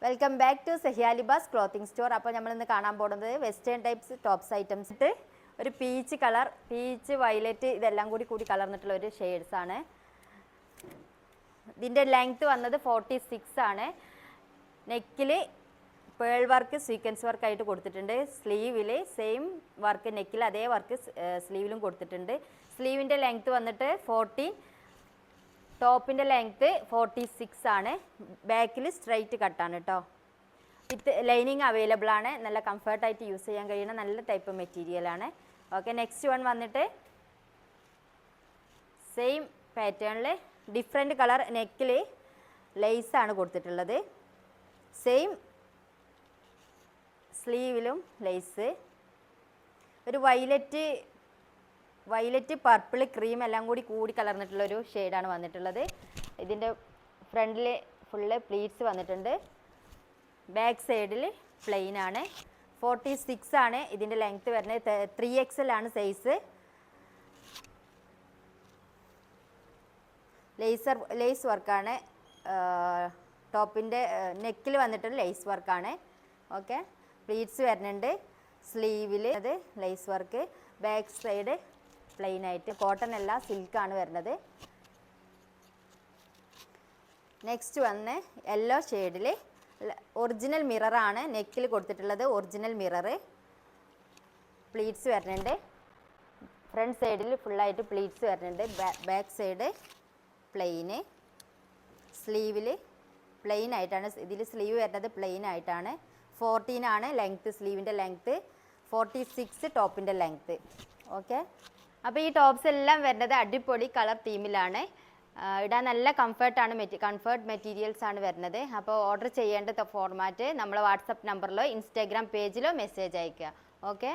Welcome back to Sahyalibas clothing store. അപ്പോൾ നമ്മൾ ഇന്ന് കാണാൻ പോകുന്നത് വെസ്റ്റേൺ ടൈപ്സ് ടോപ്സ് ഐറ്റംസ് ഇട്ട് ഒരു പീച്ച് കളർ, പീച്ച് വയലറ്റ് ഇതെല്ലാം കൂടി കലർന്നിട്ടുള്ള ഒരു ഷെയ്ഡ്സ് ആണ്. ഇതിൻ്റെ ലെങ്ത്ത് വന്നത് 46 ആണ്. നെക്കിൽ പേൾ വർക്ക് സീക്വൻസ് വർക്ക് ആയിട്ട് കൊടുത്തിട്ടുണ്ട്. സ്ലീവിൽ സെയിം വർക്ക് നെക്കിൽ അതേ വർക്ക് സ്ലീവിലും കൊടുത്തിട്ടുണ്ട്. സ്ലീവിൻ്റെ ലെങ്ത്ത് വന്നിട്ട് 40, ടോപ്പിൻ്റെ ലെങ്ത്ത് 46 ആണ്. ബാക്കിൽ സ്ട്രൈറ്റ് കട്ടാണ് കേട്ടോ. വിത്ത് ലൈനിങ് അവൈലബിൾ ആണ്. നല്ല കംഫർട്ടായിട്ട് യൂസ് ചെയ്യാൻ കഴിയുന്ന നല്ല ടൈപ്പ് മെറ്റീരിയലാണ്. ഓക്കെ, നെക്സ്റ്റ് വൺ വന്നിട്ട് സെയിം പാറ്റേണിൽ ഡിഫറെൻറ്റ് കളർ നെക്കിൽ ലേസാണ് കൊടുത്തിട്ടുള്ളത്. സെയിം സ്ലീവിലും ലേസ്. ഒരു വയലറ്റ് പർപ്പിൾ ക്രീം എല്ലാം കൂടി കലർന്നിട്ടുള്ളൊരു ഷെയ്ഡാണ് വന്നിട്ടുള്ളത്. ഇതിൻ്റെ ഫ്രണ്ടിൽ ഫുള്ള് പ്ലീറ്റ്സ് വന്നിട്ടുണ്ട്. ബാക്ക് സൈഡിൽ പ്ലെയിൻ ആണ്. 46 ആണ് ഇതിൻ്റെ ലെങ്ത്ത് വരുന്നത്. 3XL ആണ് സൈസ്. ലേസ് വർക്കാണ്. ടോപ്പിൻ്റെ നെക്കിൽ വന്നിട്ടൊരു ലേസ് വർക്കാണ്. ഓക്കെ, പ്ലീറ്റ്സ് വരുന്നുണ്ട്. സ്ലീവിൽ അത് lace work. Back side plain ആയിട്ട്, കോട്ടൺ അല്ല സിൽക്കാണ് വരുന്നത്. നെക്സ്റ്റ് വന്ന് യെല്ലോ ഷെയ്ഡിൽ ഒറിജിനൽ മിററാണ് നെക്കിൽ കൊടുത്തിട്ടുള്ളത്. Original mirror. പ്ലീറ്റ്സ് വരുന്നുണ്ട്. ഫ്രണ്ട് സൈഡിൽ ഫുള്ളായിട്ട് പ്ലീറ്റ്സ് വരുന്നുണ്ട്. ബാക്ക് സൈഡ് പ്ലെയിന്. സ്ലീവിൽ പ്ലെയിൻ ആയിട്ടാണ്. ഇതിൽ സ്ലീവ് വരുന്നത് പ്ലെയിൻ ആയിട്ടാണ്. 14 ആണ് ലെങ്ത്ത്, സ്ലീവിൻ്റെ ലെങ്ത്ത്. 46 ടോപ്പിൻ്റെ ലെങ്ത്ത്. ഓക്കെ, അപ്പോൾ ഈ ടോപ്സ് എല്ലാം വരുന്നത് അടിപൊളി കളർ തീമിലാണ്. ഇടാൻ നല്ല കംഫർട്ട് മെറ്റീരിയൽസ് ആണ് വരുന്നത്. അപ്പോൾ ഓർഡർ ചെയ്യേണ്ട ഫോർമാറ്റ് നമ്മൾ വാട്സപ്പ് നമ്പറിലോ ഇൻസ്റ്റാഗ്രാം പേജിലോ മെസ്സേജ് അയയ്ക്കുക. ഓക്കെ.